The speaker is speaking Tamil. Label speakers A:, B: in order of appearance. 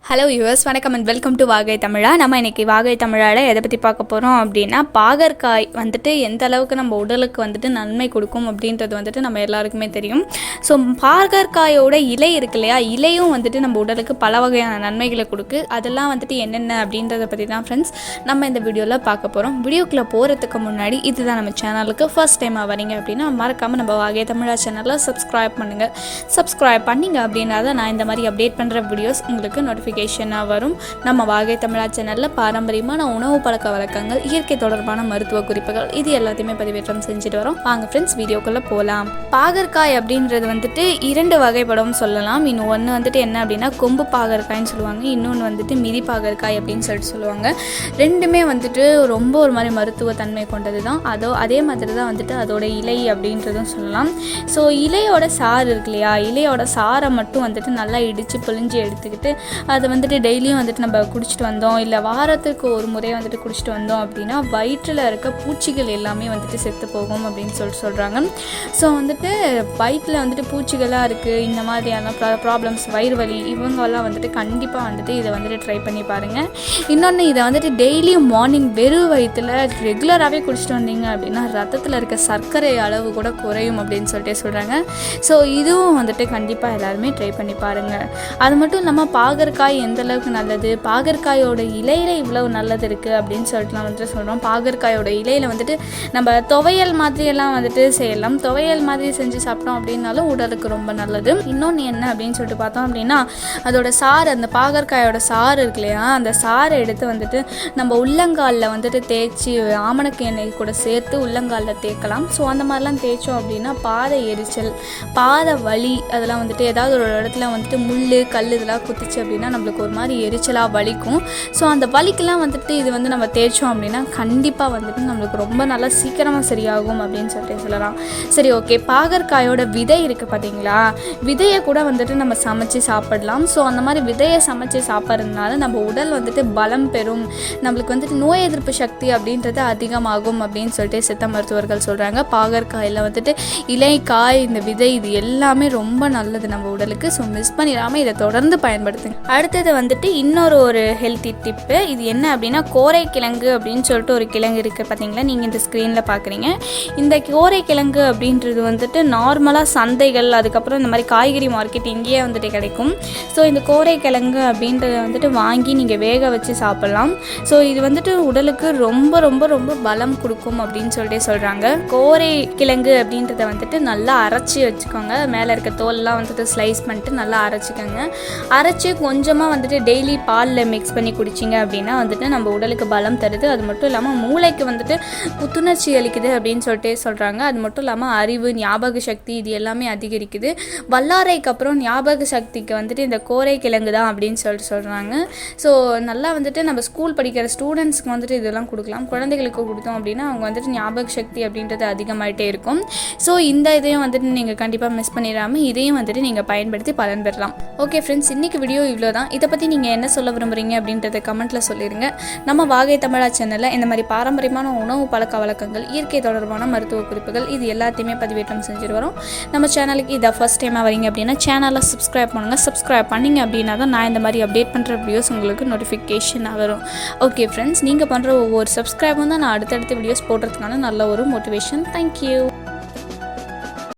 A: ஹலோ யூவர்ஸ், வணக்கம் அண்ட் வெல்கம் டு வாகை தமிழா. நம்ம இன்றைக்கி வாகை தமிழால் எதை பற்றி பார்க்க போகிறோம் அப்படின்னா, பாகற்காய் எந்த அளவுக்கு நம்ம உடலுக்கு நன்மை கொடுக்கும் அப்படின்றது நம்ம எல்லாருக்குமே தெரியும். ஸோ பாகற்காயோட இலை இருக்கு இல்லையா, இலையும் நம்ம உடலுக்கு பல வகையான நன்மைகளை கொடுக்கு. அதெல்லாம் என்னென்ன அப்படின்றத பற்றி தான் ஃப்ரெண்ட்ஸ் நம்ம இந்த வீடியோவில் பார்க்க போகிறோம். வீடியோக்குள்ளே போகிறதுக்கு முன்னாடி இதுதான் நம்ம சேனலுக்கு ஃபர்ஸ்ட் டைமாக வரீங்க அப்படின்னா மறக்காமல் நம்ம வாகை தமிழா சேனலில் சப்ஸ்கிரைப் பண்ணுங்கள். சப்ஸ்கிரைப் பண்ணிங்க அப்படின்னா தான் நான் இந்த மாதிரி அப்டேட் பண்ணுற வீடியோஸ் உங்களுக்கு நோட்டிஃபிகேஷனாக வரும். நம்ம வாகை தமிழா சேனலில் பாரம்பரியமான உணவு பழக்க வழக்கங்கள், இயற்கை தொடர்பான மருத்துவ குறிப்புகள், இது எல்லாத்தையுமே பதிவேற்றம் செஞ்சுட்டு வரோம். வாங்க ஃப்ரெண்ட்ஸ் வீடியோக்குள்ளே போகலாம். பாகற்காய் அப்படின்றது இரண்டு வகைப்படம் சொல்லலாம். இன்னொன்று என்ன அப்படின்னா கொம்பு பாகற்காய்ன்னு சொல்லுவாங்க, இன்னொன்று மிதி பாகற்காய் அப்படின்னு சொல்லுவாங்க. ரெண்டுமே ரொம்ப ஒரு மாதிரி மருத்துவ தன்மை கொண்டது தான். அதே மாதிரி தான் அதோட இலை அப்படின்றதும் சொல்லலாம். ஸோ இலையோட சாறு இருக்கு இல்லையா, இலையோட சாரை மட்டும் நல்லா இடித்து பிழிஞ்சு எடுத்துக்கிட்டு அதை டெய்லியும் நம்ம குடிச்சிட்டு வந்தோம், இல்லை வாரத்துக்கு ஒரு முறை குடிச்சிட்டு வந்தோம் அப்படின்னா வயிற்றில் இருக்க பூச்சிகள் எல்லாமே செத்து போகும் அப்படின்னு சொல்கிறாங்க. ஸோ வயிற்றில் பூச்சிகளாக இருக்குது, இந்த மாதிரியான ப்ராப்ளம்ஸ், வயிறு வலி, இவங்கெல்லாம் கண்டிப்பாக இதை ட்ரை பண்ணி பாருங்கள். இன்னொன்று இதை டெய்லியும் மார்னிங் வெறும் வயிற்றில் ரெகுலராகவே குடிச்சிட்டு வந்தீங்க அப்படின்னா ரத்தத்தில் இருக்க சர்க்கரை அளவு கூட குறையும் அப்படின்னு சொல்கிறாங்க. ஸோ இதுவும் கண்டிப்பாக எல்லாருமே ட்ரை பண்ணி பாருங்கள். அது மட்டும் இல்லாமல் பாகற்காய் எந்த அளவுக்கு நல்லது, பாகற்காயோட இலையில் இவ்வளவு நல்லது இருக்குது அப்படின்னு சொல்லிட்டு சொல்கிறோம். பாகற்காயோட இலையில் நம்ம துவையல் மாதிரியெல்லாம் செய்யலாம். துவையல் மாதிரி செஞ்சு சாப்பிட்டோம் அப்படின்னாலும் உடலுக்கு ரொம்ப நல்லது. இன்னொன்று என்ன அப்படின்னு சொல்லிட்டு பார்த்தோம் அப்படின்னா, அதோட சாறு, அந்த பாகற்காயோட சாறு இருக்கு இல்லையா, அந்த சாறை எடுத்து நம்ம உள்ளங்காலில் தேய்ச்சி ஆமணக்கு எண்ணெய் கூட சேர்த்து உள்ளங்காலில் தேய்க்கலாம். ஸோ அந்த மாதிரிலாம் தேய்ச்சோம் அப்படின்னா பாத எரிச்சல், பாத வலி, அதெல்லாம் ஏதாவது ஒரு இடத்துல முள் கல் இதெல்லாம் குத்திச்சு அப்படின்னா நம்மளுக்கு ஒரு மாதிரி எரிச்சலாக வலிக்கும். ஸோ அந்த வலிக்கெல்லாம் இது நம்ம தேய்ச்சோம் அப்படின்னா கண்டிப்பாக நம்மளுக்கு ரொம்ப நல்லா சீக்கிரமாக சரியாகும் அப்படின்னு சொல்லலாம். சரி, ஓகே. பாகற்காயோட விதை இருக்குது பார்த்தீங்களா, விதையை கூட நம்ம சமைச்சு சாப்பிடலாம். ஸோ அந்த மாதிரி விதையை சமைச்சு சாப்பிட்றதுனால நம்ம உடல் பலம் பெறும், நம்மளுக்கு நோய் எதிர்ப்பு சக்தி அப்படின்றது அதிகமாகும் அப்படின்னு சித்த மருத்துவர்கள் சொல்கிறாங்க. பாகற்காயில் இலை, காய், இந்த விதை, இது எல்லாமே ரொம்ப நல்லது நம்ம உடலுக்கு. ஸோ மிஸ் பண்ணிடாமல் இதை தொடர்ந்து பயன்படுத்துங்க. அடுத்தது இன்னொரு ஹெல்த்தி டிப்பு, இது என்ன அப்படின்னா கோரை கிழங்கு அப்படின்னு சொல்லிட்டு ஒரு கிழங்கு இருக்குது பார்த்தீங்களா, நீங்கள் இந்த ஸ்க்ரீனில் பார்க்குறீங்க. இந்த கோரை கிழங்கு அப்படின்றது நார்மலாக சந்தைகள், அதுக்கப்புறம் இந்த மாதிரி காய்கறி மார்க்கெட் இங்கேயே கிடைக்கும். ஸோ இந்த கோரை கிழங்கு அப்படின்றத வாங்கி நீங்கள் வேக வச்சு சாப்பிட்லாம். ஸோ இது உடலுக்கு ரொம்ப ரொம்ப ரொம்ப பலம் கொடுக்கும் அப்படின்னு சொல்கிறாங்க. கோரை கிழங்கு அப்படின்றத நல்லா அரைச்சி வச்சுக்கோங்க. மேலே இருக்க தோல்லாம் ஸ்லைஸ் பண்ணிட்டு நல்லா அரைச்சிக்கோங்க. அரைச்சி கொஞ்சமாக டெய்லி பாலில் மிக்ஸ் பண்ணி குடிச்சிங்க அப்படின்னா நம்ம உடலுக்கு பலம் தருது. அது மட்டும் இல்லாமல் மூளைக்கு புத்துணர்ச்சி அளிக்குது அப்படின்னு சொல்கிறாங்க. அது மட்டும் இல்லாமல் அறிவு, ஞாபக சக்தி, இது எல்லாமே அதிகரிக்குது. வல்லாரைக்கு அப்புறம் ஞாபக சக்திக்கு இந்த கோரை கிழங்கு தான் அப்படின்னு சொல்கிறாங்க. ஸோ நல்லா நம்ம ஸ்கூல் படிக்கிற ஸ்டூடெண்ட்ஸ்க்கு இதெல்லாம் கொடுக்கலாம். குழந்தைகளுக்கு கொடுத்தோம் அப்படின்னா அவங்க ஞாபக சக்தி அப்படின்றது அதிகமாகிட்டே இருக்கும். ஸோ இந்த இதையும் நீங்கள் கண்டிப்பாக மிஸ் பண்ணிடாமல் இதையும் நீங்கள் பயன்படுத்தி பலன் பெறலாம். ஓகே ஃப்ரெண்ட்ஸ், இன்றைக்கி வீடியோ இவ்வளோ தான். இதை பற்றி நீங்கள் என்ன சொல்ல விரும்புகிறீங்க அப்படின்றத கமெண்ட்டில் சொல்லிடுங்க. நம்ம வாகை தமிழா சேனலில் இந்த மாதிரி பாரம்பரியமான உணவு பழக்க வழக்கங்கள், இயற்கை தொடர்பான மருத்துவ குறிப்புகள், இது எல்லாத்தையுமே பதிவேற்றம் செஞ்சுட்டு வரோம். நம்ம சேனலுக்கு இதை ஃபர்ஸ்ட் டைமாக வரீங்க அப்படின்னா சேனலை சப்ஸ்கிரைப் பண்ணுங்கள். சப்ஸ்கிரைப் பண்ணிங்க அப்படின்னா தான் நான் இந்த மாதிரி அப்டேட் பண்ணுற வீடியோஸ் உங்களுக்கு நோட்டிஃபிகேஷனாக வரும். ஓகே ஃப்ரெண்ட்ஸ், நீங்கள் பண்ணுற ஒவ்வொரு சப்ஸ்கிரைபும் தான் நான் அடுத்தடுத்த வீடியோஸ் போடுறதுக்கான நல்ல ஒரு மோட்டிவேஷன். தேங்க்யூ.